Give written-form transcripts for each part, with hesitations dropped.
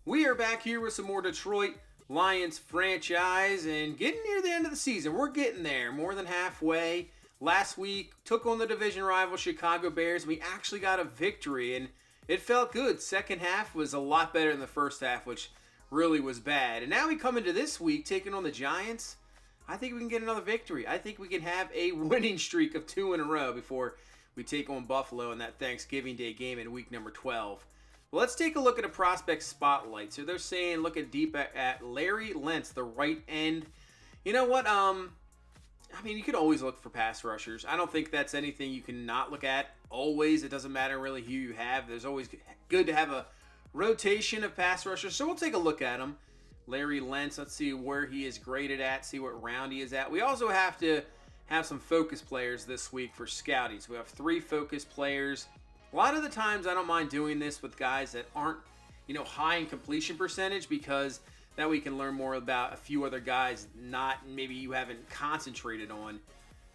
We are back here with some more Detroit Lions franchise and getting near the end of the season. We're getting there, more than halfway. Last week, took on the division rival Chicago Bears. We actually got a victory, and it felt good. Second half was a lot better than the first half, which really was bad. And now we come into this week taking on the Giants. I think we can get another victory. I think we can have a winning streak of 2 in a row before we take on Buffalo in that Thanksgiving Day game in week number 12. Well, let's take a look at a prospect spotlight. So they're saying look at deep at Larry Lentz, the right end. You know what? You could always look for pass rushers. I don't think that's anything you can not look at. Always. It doesn't matter really who you have. There's always good to have a rotation of pass rushers. So we'll take a look at him. Larry Lentz. Let's see where he is graded at. See what round he is at. We also have to have some focus players this week for scouting. So we have 3 focus players. A lot of the times I don't mind doing this with guys that aren't, high in completion percentage, because that way you can learn more about a few other guys maybe you haven't concentrated on.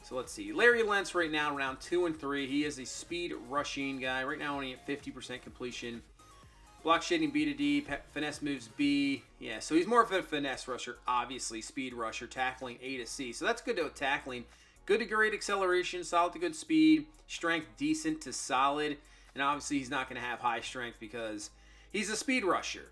So let's see. Larry Lentz right now around 2 and 3. He is a speed rushing guy. Right now only at 50% completion. Block shedding B to D, finesse moves B. Yeah, so he's more of a finesse rusher, obviously. Speed rusher, tackling A to C. So that's good to tackling. Good to great acceleration, solid to good speed, strength decent to solid, and obviously he's not going to have high strength because he's a speed rusher.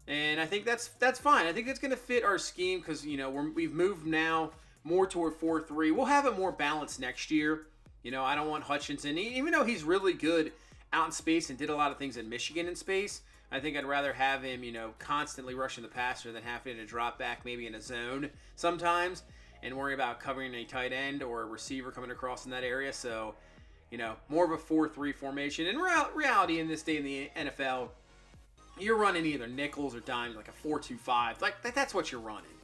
And I think that's fine. I think that's going to fit our scheme because, we've moved now more toward 4-3. We'll have it more balanced next year. I don't want Hutchinson, even though he's really good out in space and did a lot of things in Michigan in space. I think I'd rather have him, constantly rushing the passer than having to drop back maybe in a zone sometimes and worry about covering a tight end or a receiver coming across in that area. So, more of a 4-3 formation. In reality, in this day in the NFL, you're running either nickels or dimes, like a 4-2-5. Like that's what you're running.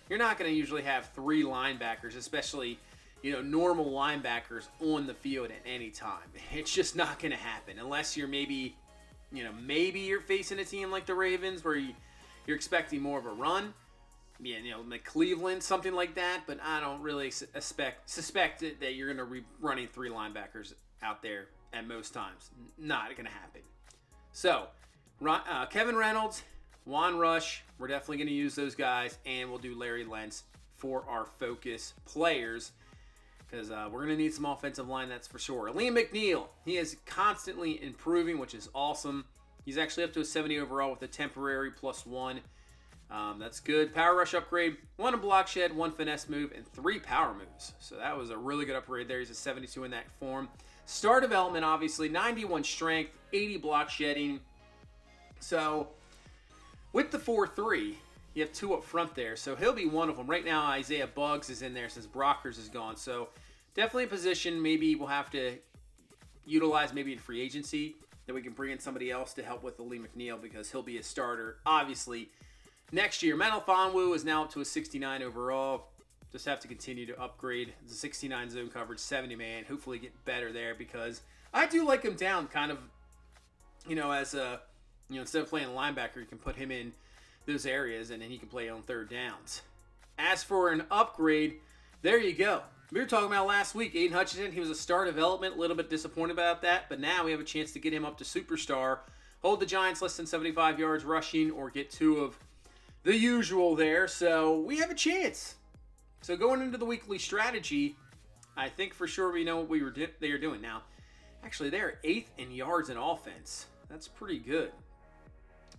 You're not going to usually have 3 linebackers, especially, normal linebackers on the field at any time. It's just not going to happen unless you're maybe you're facing a team like the Ravens where you're expecting more of a run. Yeah, like Cleveland, something like that. But I don't really suspect that you're going to be running 3 linebackers out there at most times. Not going to happen. So, Kevin Reynolds, Juan Rush, we're definitely going to use those guys. And we'll do Larry Lentz for our focus players, because we're going to need some offensive line, that's for sure. Liam McNeil, he is constantly improving, which is awesome. He's actually up to a 70 overall with a temporary +1. That's good. Power rush upgrade, 1 in block shed, 1 finesse move, and 3 power moves. So that was a really good upgrade there. He's a 72 in that form. Star development, obviously, 91 strength, 80 block shedding. So with the 4-3, you have 2 up front there. So he'll be one of them. Right now, Isaiah Buggs is in there since Brockers is gone. So definitely a position maybe we'll have to utilize maybe in free agency, that we can bring in somebody else to help with the Lee McNeil, because he'll be a starter, obviously, next year. Menel Fonwu is now up to a 69 overall. Just have to continue to upgrade the 69 zone coverage, 70 man. Hopefully get better there, because I do like him down kind of, as a, instead of playing linebacker, you can put him in those areas and then he can play on third downs. As for an upgrade, there you go. We were talking about last week, Aiden Hutchinson. He was a star development, a little bit disappointed about that, but now we have a chance to get him up to superstar, hold the Giants less than 75 yards rushing, or get 2 of the usual there. So we have a chance. So going into the weekly strategy, I think for sure we know what they are doing now. Actually, they're 8th in yards in offense. That's pretty good.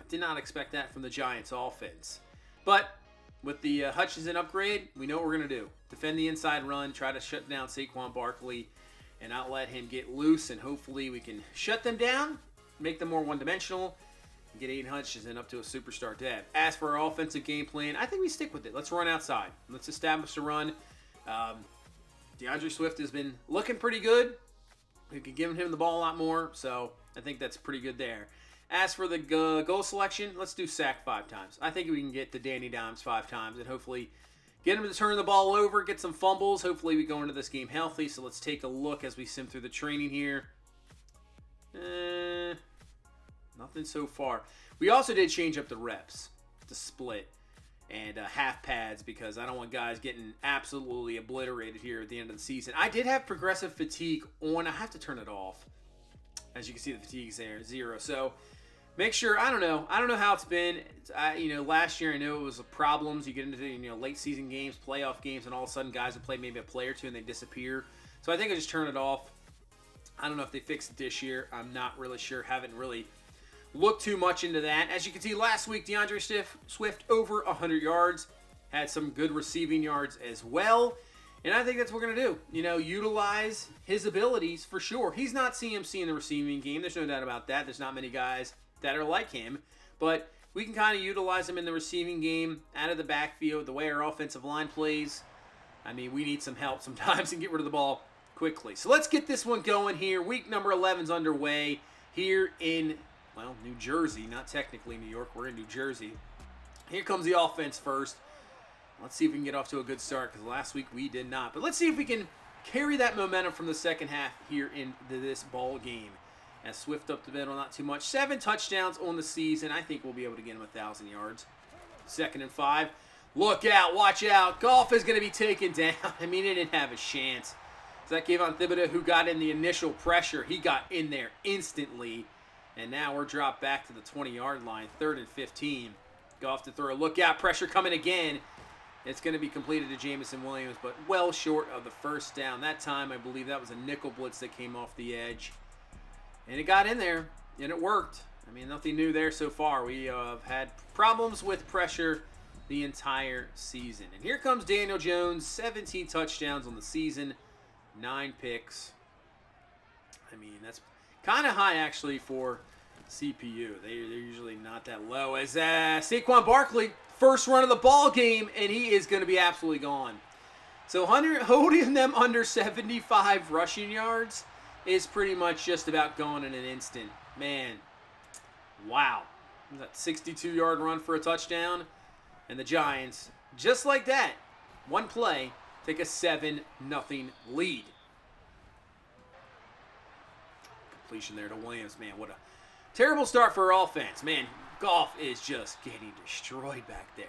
Did not expect that from the Giants offense. But with the Hutchinson upgrade, we know what we're going to do. Defend the inside run, try to shut down Saquon Barkley, and not let him get loose. And hopefully we can shut them down, make them more one-dimensional, and get Aiden Hutchinson up to a superstar dev. As for our offensive game plan, I think we stick with it. Let's run outside. Let's establish a run. DeAndre Swift has been looking pretty good. We could give him the ball a lot more, so I think that's pretty good there. As for the goal selection, let's do sack 5 times. I think we can get to Danny Dimes 5 times and hopefully get him to turn the ball over, get some fumbles. Hopefully we go into this game healthy. So let's take a look as we sim through the training here. Nothing so far. We also did change up the reps to split and half pads, because I don't want guys getting absolutely obliterated here at the end of the season. I did have progressive fatigue on. I have to turn it off. As you can see, the fatigue's there, 0. So make sure, I don't know how it's been. Last year I know it was problems. You get into late season games, playoff games, and all of a sudden guys would play maybe a play or two and they disappear. So I think I just turn it off. I don't know if they fixed it this year. I'm not really sure. Haven't really looked too much into that. As you can see, last week DeAndre Swift over 100 yards, had some good receiving yards as well. And I think that's what we're going to do. Utilize his abilities for sure. He's not CMC in the receiving game. There's no doubt about that. There's not many guys that are like him. But we can kind of utilize him in the receiving game, out of the backfield, the way our offensive line plays. I mean, we need some help sometimes and get rid of the ball quickly. So let's get this one going here. Week number 11's underway here in, New Jersey. Not technically New York. We're in New Jersey. Here comes the offense first. Let's see if we can get off to a good start, because last week we did not. But let's see if we can carry that momentum from the second half here into this ball game. As Swift up the middle, not too much. 7 touchdowns on the season. I think we'll be able to get him 1,000 yards. 2nd and 5. Look out, watch out. Goff is going to be taken down. I mean, he didn't have a chance. That Kayvon Thibodeau, who got in the initial pressure, he got in there instantly. And now we're dropped back to the 20-yard line. 3rd and 15. Goff to throw. Look out, pressure coming again. It's going to be completed to Jameson Williams, but well short of the first down. That time, I believe that was a nickel blitz that came off the edge. And it got in there, and it worked. I mean, nothing new there so far. We have had problems with pressure the entire season. And here comes Daniel Jones, 17 touchdowns on the season, 9 picks. I mean, that's kind of high, actually, for CPU. They're usually not that low. As Saquon Barkley, first run of the ball game, and he is going to be absolutely gone. So holding them under 75 rushing yards is pretty much just about gone in an instant. Man, wow. That 62-yard run for a touchdown. And the Giants, just like that, one play, take a 7-0 lead. Completion there to Williams. Man, what a terrible start for our offense. Man, Goff is just getting destroyed back there.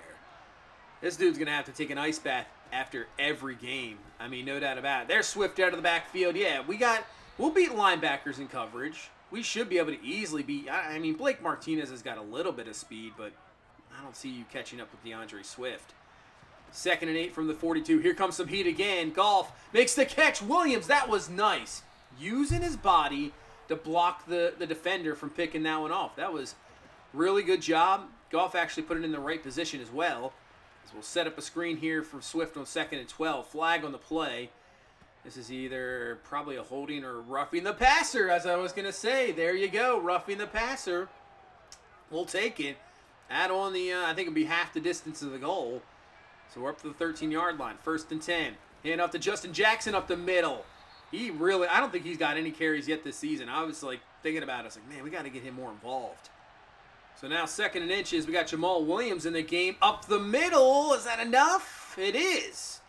This dude's going to have to take an ice bath after every game. I mean, no doubt about it. There's Swift out of the backfield. Yeah, we'll beat linebackers in coverage. We should be able to easily beat. I mean, Blake Martinez has got a little bit of speed, but I don't see you catching up with DeAndre Swift. 2nd and 8 from the 42. Here comes some heat again. Goff makes the catch. Williams, that was nice. Using his body to block the defender from picking that one off. That was really good job. Goff actually put it in the right position as well. As we'll set up a screen here for Swift on 2nd and 12. Flag on the play. This is either probably a holding or roughing the passer, as I was going to say. There you go, roughing the passer. We'll take it. Add on the, I think it'll be half the distance of the goal. So we're up to the 13-yard line. 1st and 10. Hand off to Justin Jackson up the middle. I don't think he's got any carries yet this season. I was thinking about it. I was like, man, we got to get him more involved. So now 2nd and inches. We got Jamal Williams in the game. Up the middle. Is that enough? It is.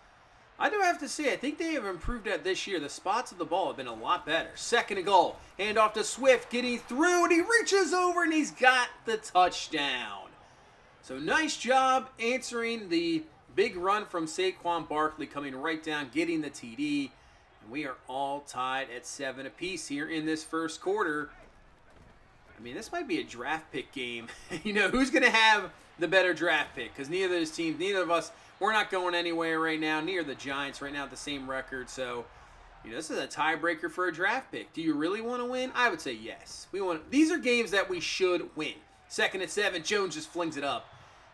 I do have to say, I think they have improved that this year. The spots of the ball have been a lot better. 2nd and goal. Hand off to Swift. Getting through, and he reaches over, and he's got the touchdown. So nice job answering the big run from Saquon Barkley, coming right down, getting the TD. And we are all tied at 7 apiece here in this first quarter. I mean, this might be a draft pick game. Who's going to have the better draft pick? Because neither of those teams, neither of us, we're not going anywhere right now. Neither the Giants right now at the same record. So, this is a tiebreaker for a draft pick. Do you really want to win? I would say yes. These are games that we should win. 2nd and 7, Jones just flings it up.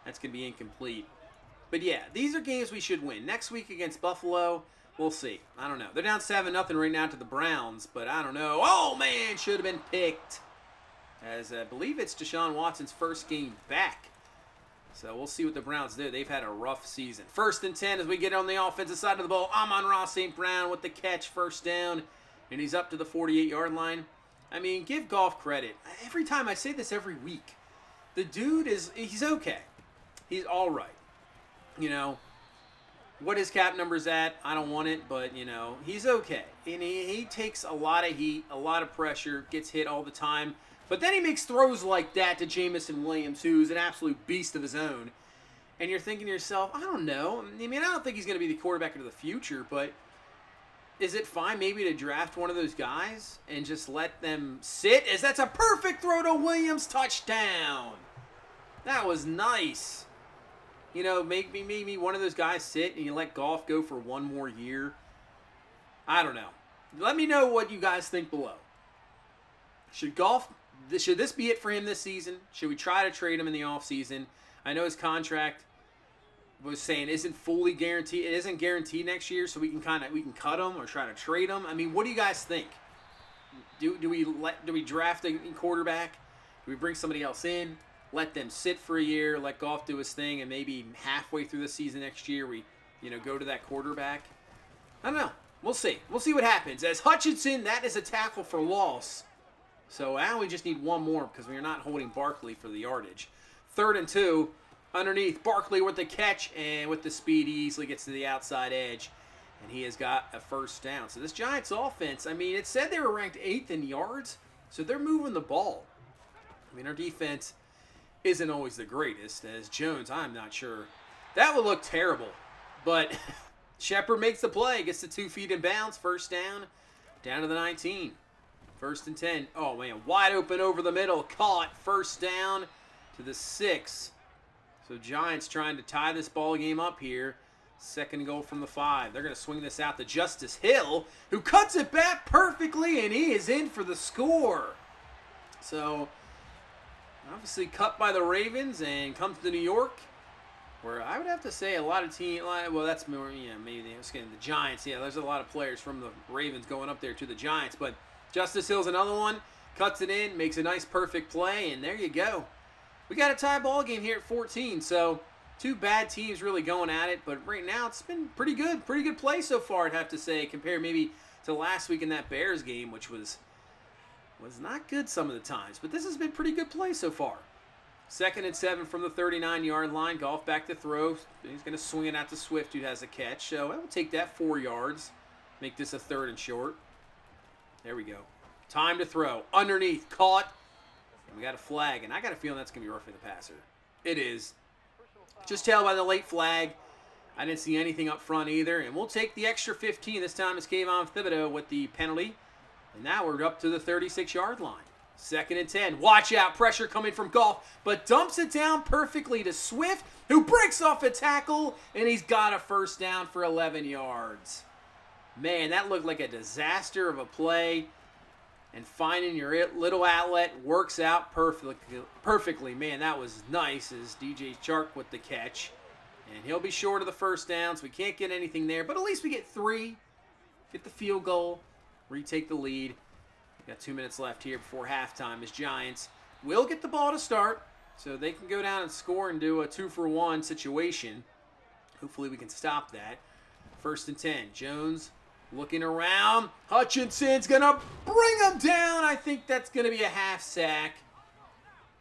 That's going to be incomplete. But yeah, these are games we should win. Next week against Buffalo, we'll see. I don't know. They're down 7-0 right now to the Browns, but I don't know. Oh, man, should have been picked. As I believe it's Deshaun Watson's first game back. So we'll see what the Browns do. They've had a rough season. 1st and 10 as we get on the offensive side of the ball. Amon-Ra St. Brown with the catch, 1st down. And he's up to the 48-yard line. I mean, give Goff credit. Every time, I say this every week. The dude he's okay. He's all right. What his cap number's at, I don't want it, but, he's okay. And he takes a lot of heat, a lot of pressure, gets hit all the time. But then he makes throws like that to Jameson Williams, who's an absolute beast of his own. And you're thinking to yourself, I don't know. I mean, I don't think he's going to be the quarterback into the future, but is it fine maybe to draft one of those guys and just let them sit? As that's a perfect throw to Williams, touchdown. That was nice. You know, maybe one of those guys sit and you let Goff go for one more year. I don't know. Let me know what you guys think below. Should this be it for him this season? Should we try to trade him in the offseason? I know his contract was saying isn't fully guaranteed. It isn't guaranteed next year, so we can cut him or try to trade him. I mean, what do you guys think? Do we draft a quarterback? Do we bring somebody else in? Let them sit for a year, let Goff do his thing, and maybe halfway through the season next year we, go to that quarterback? I don't know. We'll see. We'll see what happens. As Hutchinson, that is a tackle for loss. So now we just need one more because we are not holding Barkley for the yardage. 3rd and 2. Underneath, Barkley with the catch, and with the speed, he easily gets to the outside edge, and he has got a first down. So this Giants offense, I mean, it said they were ranked 8th in yards, so they're moving the ball. I mean, our defense isn't always the greatest. As Jones, I'm not sure. That would look terrible, but Shepard makes the play, gets the 2 feet in bounds, first down to the 19. 1st and 10. Oh, man, wide open over the middle, caught, first down to the 6. So Giants trying to tie this ball game up here. 2nd goal from the 5. They're going to swing this out to Justice Hill, who cuts it back perfectly, and he is in for the score. So obviously cut by the Ravens and comes to New York, where I would have to say a lot of teams, well, that's more, maybe the Giants. Yeah, there's a lot of players from the Ravens going up there to the Giants, but Justice Hill's another one, cuts it in, makes a nice perfect play, and there you go. We got a tie ball game here at 14, so 2 bad teams really going at it, but right now it's been pretty good play so far, I'd have to say, compared maybe to last week in that Bears game, which was not good some of the times, but this has been pretty good play so far. 2nd and 7 from the 39-yard line. Goff back to throw. He's going to swing it out to Swift, who has a catch. So I will take that 4 yards. Make this a 3rd and short. There we go. Time to throw. Underneath. Caught. And we got a flag. And I got a feeling that's going to be roughing the passer. It is. Just tell by the late flag. I didn't see anything up front either. And we'll take the extra 15. This time it's Kayvon Thibodeau with the penalty. And now we're up to the 36-yard line. 2nd and 10. Watch out. Pressure coming from Goff, but dumps it down perfectly to Swift, who breaks off a tackle, and he's got a first down for 11 yards. Man, that looked like a disaster of a play. And finding your little outlet works out perfectly. Man, that was nice as DJ Chark with the catch. And he'll be short of the first down, so we can't get anything there. But at least we get 3. Get the field goal. Retake the lead. Got 2 minutes left here before halftime as Giants will get the ball to start, so they can go down and score and do a 2-for-1 situation. Hopefully we can stop that. 1st and 10. Jones looking around. Hutchinson's going to bring him down. I think that's going to be a half sack,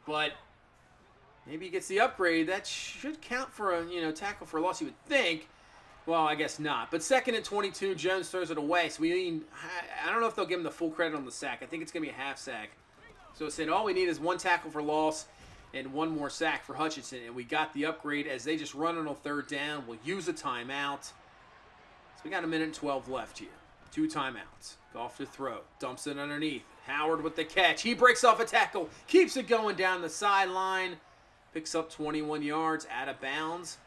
but maybe he gets the upgrade. That should count for a tackle for a loss, you would think. Well, I guess not. But 2nd and 22, Jones throws it away. So I don't know if they'll give him the full credit on the sack. I think it's going to be a half sack. So it said all we need is 1 tackle for loss and 1 more sack for Hutchinson. And we got the upgrade as they just run on a 3rd down. We'll use a timeout. So we got 1 minute and 12 left here. 2 timeouts. Goff to throw. Dumps it underneath. Howard with the catch. He breaks off a tackle. Keeps it going down the sideline. Picks up 21 yards out of bounds.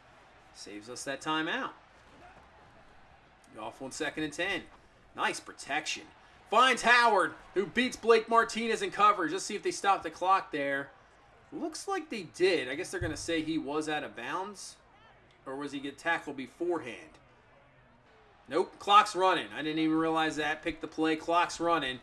Saves us that timeout. Goff on 2nd and 10. Nice protection. Finds Howard, who beats Blake Martinez in coverage. Let's see if they stop the clock there. Looks like they did. I guess they're going to say he was out of bounds. Or was he get tackled beforehand? Nope, clock's running. I didn't even realize that. Pick the play, clock's running.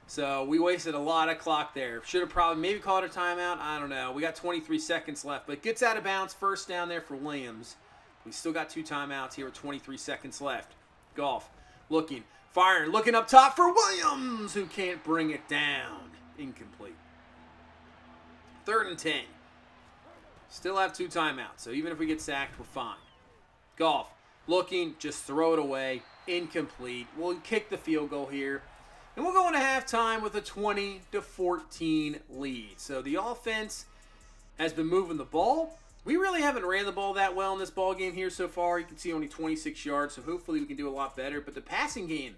So we wasted a lot of clock there. Should have probably maybe called a timeout. I don't know. We got 23 seconds left. But gets out of bounds. First down there for Williams. We still got 2 timeouts here with 23 seconds left. Goff looking, firing, looking up top for Williams, who can't bring it down. Incomplete. 3rd and 10. Still have 2 timeouts, so even if we get sacked, we're fine. Goff looking, just throw it away. Incomplete. We'll kick the field goal here. And we'll go into halftime with a 20-14 lead. So the offense has been moving the ball. We really haven't ran the ball that well in this ball game here so far. You can see only 26 yards, so hopefully we can do a lot better. But the passing game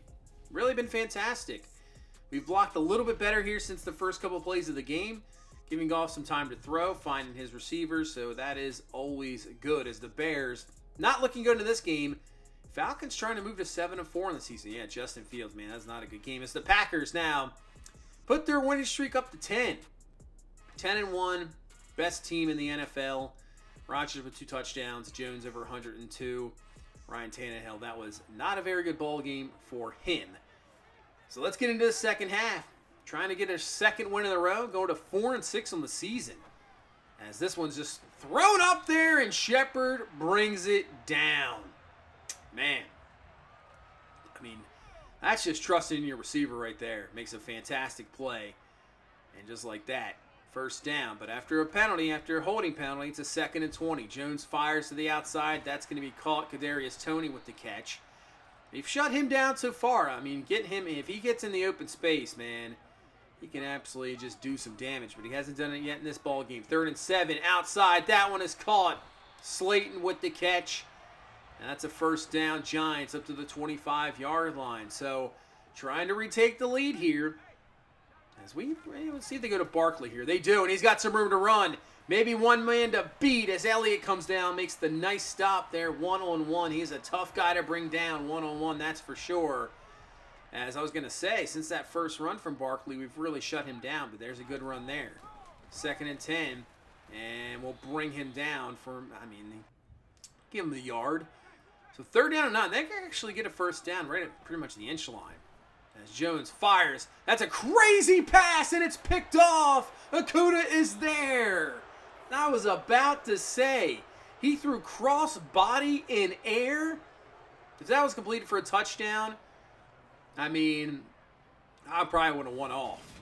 Really been fantastic. We've blocked a little bit better here since the first couple of plays of the game, giving Goff some time to throw, finding his receivers, so that is always good. As the Bears, not looking good in this game, Falcons trying to move to 7-4 in the season. Yeah, Justin Fields, man, that's not a good game. As the Packers now put their winning streak up to 10. 10-1, best team in the NFL. Rodgers with 2 touchdowns, Jones over 102. Ryan Tannehill, that was not a very good ball game for him. So let's get into the second half. Trying to get a second win in a row, going to 4-6 on the season. As this one's just thrown up there and Shepard brings it down. Man, I mean, that's just trusting in your receiver right there. Makes a fantastic play. And just like that, first down. But after a penalty, after a holding penalty, it's a 2nd and 20. Jones fires to the outside. That's going to be caught. Kadarius Toney with the catch. They've shut him down so far. I mean, get him, if he gets in the open space, man, he can absolutely just do some damage. But he hasn't done it yet in this ball game. 3rd and 7 outside. That one is caught. Slayton with the catch. And that's a first down. Giants up to the 25-yard line. So trying to retake the lead here. As let's see if they go to Barkley here. They do, and he's got some room to run. Maybe one man to beat as Elliott comes down, makes the nice stop there, 1-on-1. He's a tough guy to bring down, 1-on-1, that's for sure. As I was going to say, since that first run from Barkley, we've really shut him down, but there's a good run there. 2nd and 10, and we'll bring him down for, give him the yard. So 3rd down and 9, they can actually get a first down right at pretty much the inch line. As Jones fires, that's a crazy pass, and it's picked off. Okudah is there. I was about to say, he threw cross body in air. If that was completed for a touchdown, I probably would have won off.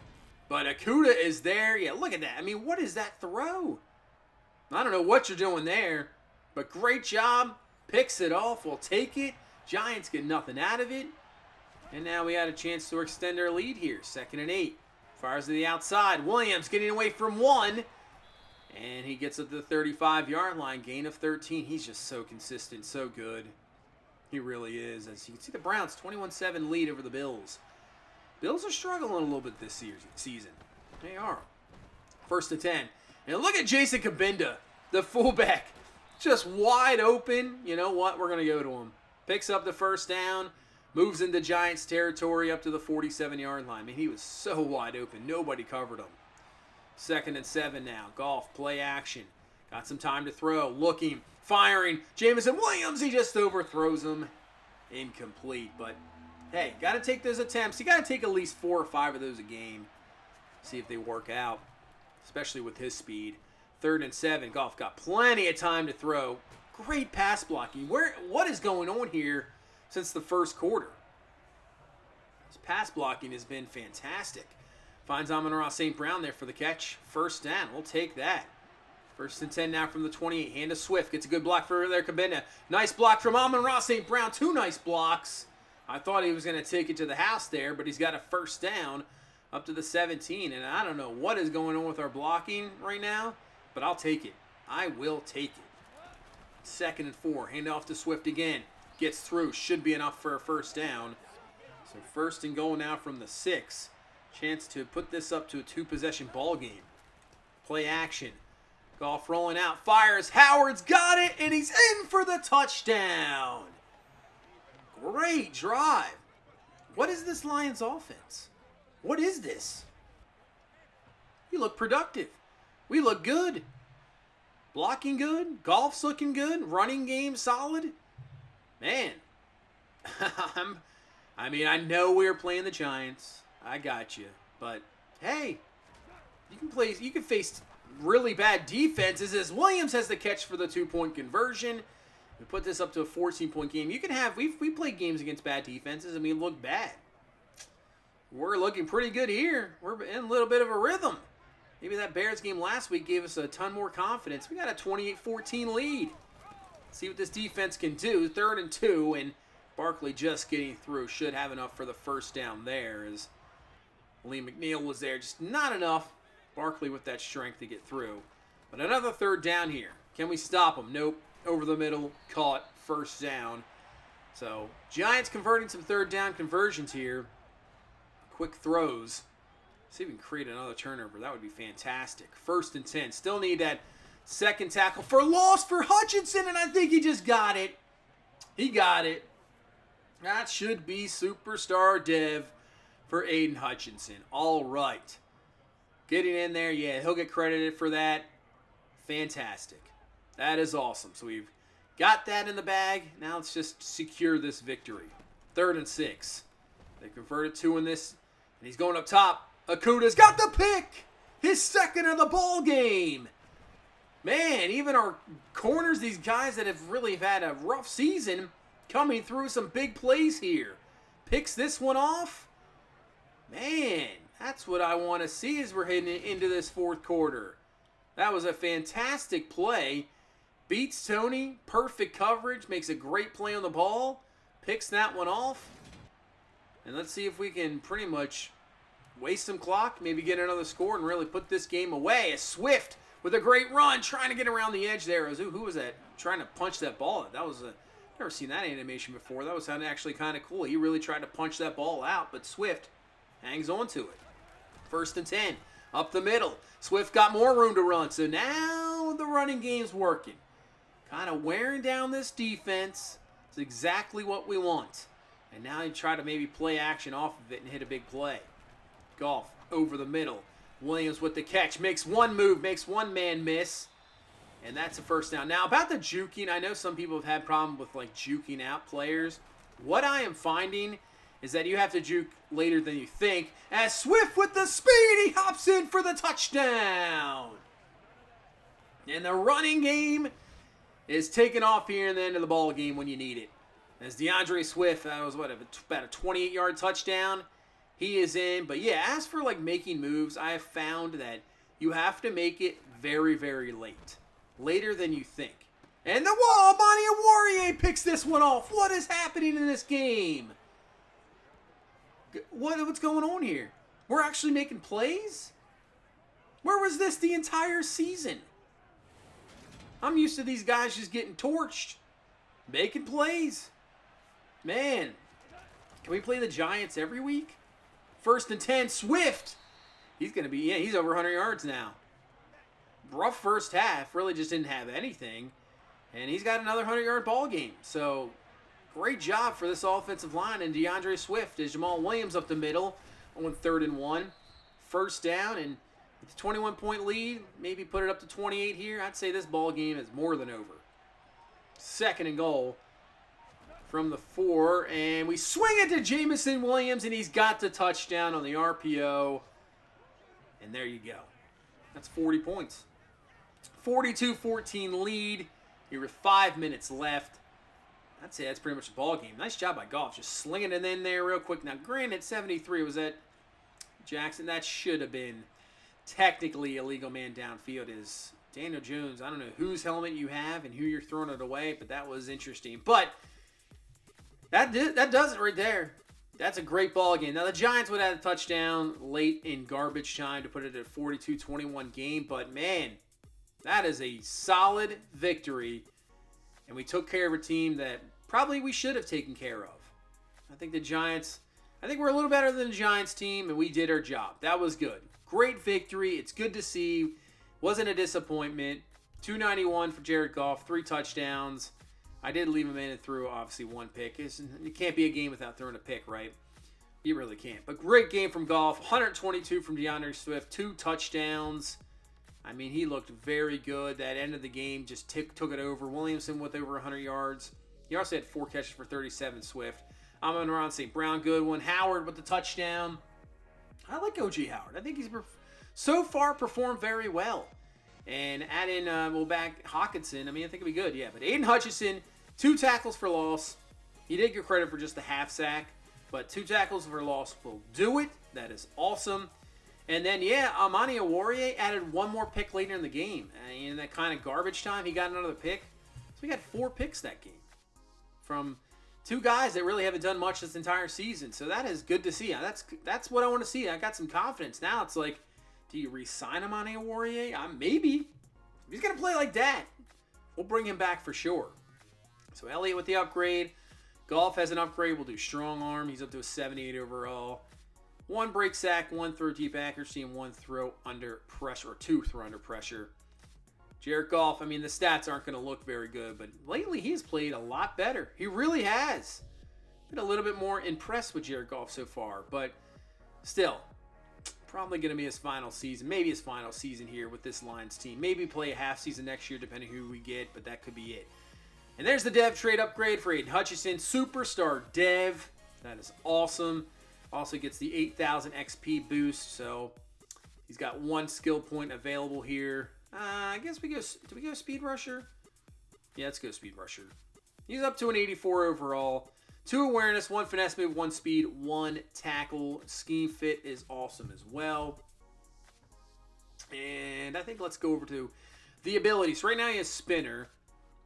But Okudah is there. Yeah, look at that. What is that throw? I don't know what you're doing there, but great job. Picks it off. We'll take it. Giants get nothing out of it. And now we had a chance to extend our lead here. 2nd and 8. Fires to the outside. Williams getting away from 1. And he gets up to the 35-yard line. Gain of 13. He's just so consistent, so good. He really is. As you can see, the Browns 21-7 lead over the Bills. Bills are struggling a little bit this season. They are. 1st and 10. And look at Jason Kabinda, the fullback. Just wide open. You know what? We're going to go to him. Picks up the first down. Moves into Giants territory up to the 47-yard line. He was so wide open. Nobody covered him. 2nd and 7 now. Goff, play action. Got some time to throw. Looking, firing. Jameson Williams, he just overthrows him. Incomplete. But, hey, got to take those attempts. You got to take at least 4 or 5 of those a game. See if they work out, especially with his speed. 3rd and 7. Goff got plenty of time to throw. Great pass blocking. What is going on here? Since the first quarter. His pass blocking has been fantastic. Finds Amon-Ra St. Brown there for the catch. First down. We'll take that. 1st and 10 now from the 28. Hand to Swift. Gets a good block for there, Kabinda. Nice block from Amon-Ra St. Brown. 2 nice blocks. I thought he was going to take it to the house there, but he's got a first down up to the 17. And I don't know what is going on with our blocking right now, but I'll take it. I will take it. 2nd and 4. Hand off to Swift again. Gets through. Should be enough for a first down. So 1st and goal now from the 6. Chance to put this up to a 2-possession ball game. Play action. Goff rolling out. Fires. Howard's got it. And he's in for the touchdown. Great drive. What is this Lions offense? What is this? We look productive. We look good. Blocking good. Goff's looking good. Running game solid. Man, I know we were playing the Giants. I got you. But, hey, you can face really bad defenses as Williams has the catch for the 2-point conversion. We put this up to a 14-point game. We played games against bad defenses and we look bad. We're looking pretty good here. We're in a little bit of a rhythm. Maybe that Bears game last week gave us a ton more confidence. We got a 28-14 lead. See what this defense can do. 3rd and 2, and Barkley just getting through. Should have enough for the first down there as Lee McNeil was there. Just not enough. Barkley with that strength to get through. But another 3rd down here. Can we stop him? Nope. Over the middle. Caught. First down. So, Giants converting some third down conversions here. Quick throws. See if we can create another turnover. That would be fantastic. 1st and 10. Still need that second tackle for loss for Hutchinson, and I think he just got it. He got it. That should be superstar dev for Aiden Hutchinson. All right. Getting in there, yeah, he'll get credited for that. Fantastic. That is awesome. So we've got that in the bag. Now let's just secure this victory. 3rd and 6. They converted 2 in this, and he's going up top. Akuda's got the pick. His 2nd of the ball game. Man, even our corners, these guys that have really had a rough season, coming through some big plays here. Picks this one off. Man, that's what I want to see as we're heading into this 4th quarter. That was a fantastic play. Beats Tony. Perfect coverage. Makes a great play on the ball. Picks that one off. And let's see if we can pretty much waste some clock, maybe get another score, and really put this game away. A Swift with a great run, trying to get around the edge there. Who was that trying to punch that ball? That was never seen that animation before. That was actually kind of cool. He really tried to punch that ball out, but Swift hangs on to it. 1st and 10, up the middle. Swift got more room to run, so now the running game's working. Kind of wearing down this defense. It's exactly what we want. And now you try to maybe play action off of it and hit a big play. Goff over the middle. Williams with the catch. Makes one move. Makes one man miss. And that's a 1st down. Now, about the juking, I know some people have had problem with like juking out players. What I am finding is that you have to juke later than you think. As Swift with the speed, he hops in for the touchdown. And the running game is taking off here in the end of the ball game when you need it. As DeAndre Swift, that was about a 28-yard touchdown. He is in. But yeah, as for like making moves, I have found that you have to make it very, very late. Later than you think. And the wall, Monty Awurie picks this one off. What is happening in this game? What's going on here? We're actually making plays? Where was this the entire season? I'm used to these guys just getting torched. Making plays. Man, can we play the Giants every week? 1st and 10, Swift. He's going to be, he's over 100 yards now. Rough first half, really just didn't have anything. And he's got another 100-yard ball game. So, great job for this offensive line. And DeAndre Swift is Jamal Williams up the middle on 3rd and 1. 1st down, and with a 21-point lead, maybe put it up to 28 here. I'd say this ball game is more than over. 2nd and goal from the 4, and we swing it to Jamison Williams, and he's got the touchdown on the RPO. And there you go. That's 40 points. 42-14 lead. Here with 5 minutes left. I'd say that's pretty much the ball game. Nice job by Goff, just slinging it in there real quick. Now, granted, 73 was that Jackson. That should have been technically a legal man downfield. Is Daniel Jones. I don't know whose helmet you have and who you're throwing it away, but that was interesting. But that does it right there. That's a great ball game. Now, the Giants would have had a touchdown late in garbage time to put it at a 42-21 game. But, man, that is a solid victory. And we took care of a team that probably we should have taken care of. I think we're a little better than the Giants team, and we did our job. That was good. Great victory. It's good to see. Wasn't a disappointment. 291 for Jared Goff, 3 touchdowns. I did leave him in and threw, obviously, 1 pick. It can't be a game without throwing a pick, right? You really can't. But great game from Goff. 122 from DeAndre Swift. 2 touchdowns. I mean, he looked very good. That end of the game just took it over. Williamson with over 100 yards. He also had 4 catches for 37, Swift. Amon-Ra St. Brown, good one. Howard with the touchdown. I like O.J. Howard. I think he's so far performed very well. And add in, back Hawkinson. I mean, I think it'll be good, yeah. But Aiden Hutchinson, 2 tackles for loss. He did get credit for just the half sack. But 2 tackles for loss will do it. That is awesome. And then, Amani Awurie added 1 more pick later in the game. In that kind of garbage time, he got another pick. So we got 4 picks that game from 2 guys that really haven't done much this entire season. So that is good to see. That's what I want to see. I got some confidence. Now it's like, do you re-sign Amani Awurie? Maybe. If he's going to play like that, we'll bring him back for sure. So Elliott with the upgrade. Golf has an upgrade. We'll do strong arm. He's up to a 78 overall. 1 break sack, 1 throw deep accuracy, and 1 throw under pressure, or 2 throw under pressure. Jared Goff, I mean, the stats aren't going to look very good, but lately he's played a lot better. He really has. Been a little bit more impressed with Jared Goff so far, but still, probably going to be his final season. Maybe his final season here with this Lions team. Maybe play a half season next year, depending who we get, but that could be it. And there's the Dev trade upgrade for Aiden Hutchinson, Superstar Dev. That is awesome. Also gets the 8,000 XP boost, so he's got 1 skill point available here. I guess we go. Do we go Speed Rusher? Yeah, let's go Speed Rusher. He's up to an 84 overall. 2 awareness, 1 finesse move, 1 speed, 1 tackle. Scheme fit is awesome as well. And I think let's go over to the abilities. Right now he has Spinner.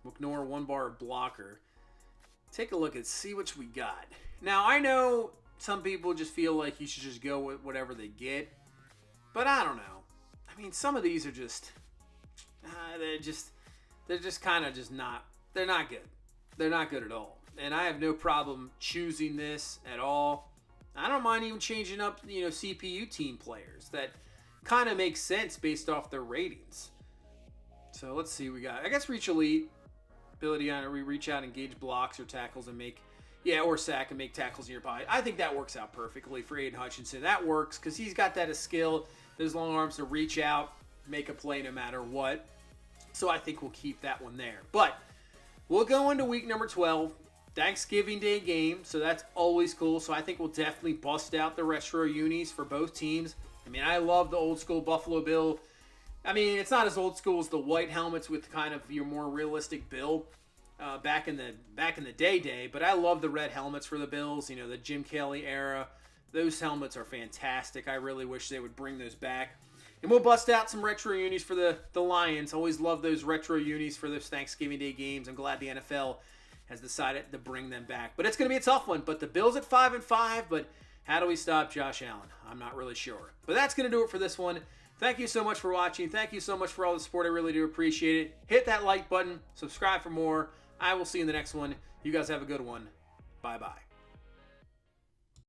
We'll ignore 1 bar of blocker. Take a look and see what we got. Now, I know some people just feel like you should just go with whatever they get. But I don't know. I mean, some of these are just... they're just kind of just not... They're not good. They're not good at all. And I have no problem choosing this at all. I don't mind even changing up, CPU team players. That kind of makes sense based off their ratings. So let's see, we got, I guess, Reach Elite. Ability on reach out, engage blocks or tackles and make, or sack and make tackles nearby. I think that works out perfectly for Aiden Hutchinson. That works because he's got that as skill, those long arms to reach out, make a play no matter what. So I think we'll keep that one there. But we'll go into week number 12. Thanksgiving Day game, so that's always cool. So I think we'll definitely bust out the retro unis for both teams. I mean, I love the old school Buffalo Bill. I mean, it's not as old school as the white helmets with kind of your more realistic build back in the day, but I love the red helmets for the Bills. The Jim Kelly era. Those helmets are fantastic. I really wish they would bring those back. And we'll bust out some retro unis for the Lions. Always love those retro unis for those Thanksgiving Day games. I'm glad the NFL has decided to bring them back. But it's going to be a tough one. But the Bills at 5-5, but how do we stop Josh Allen? I'm not really sure. But that's going to do it for this one. Thank you so much for watching. Thank you so much for all the support. I really do appreciate it. Hit that like button. Subscribe for more. I will see you in the next one. You guys have a good one. Bye-bye.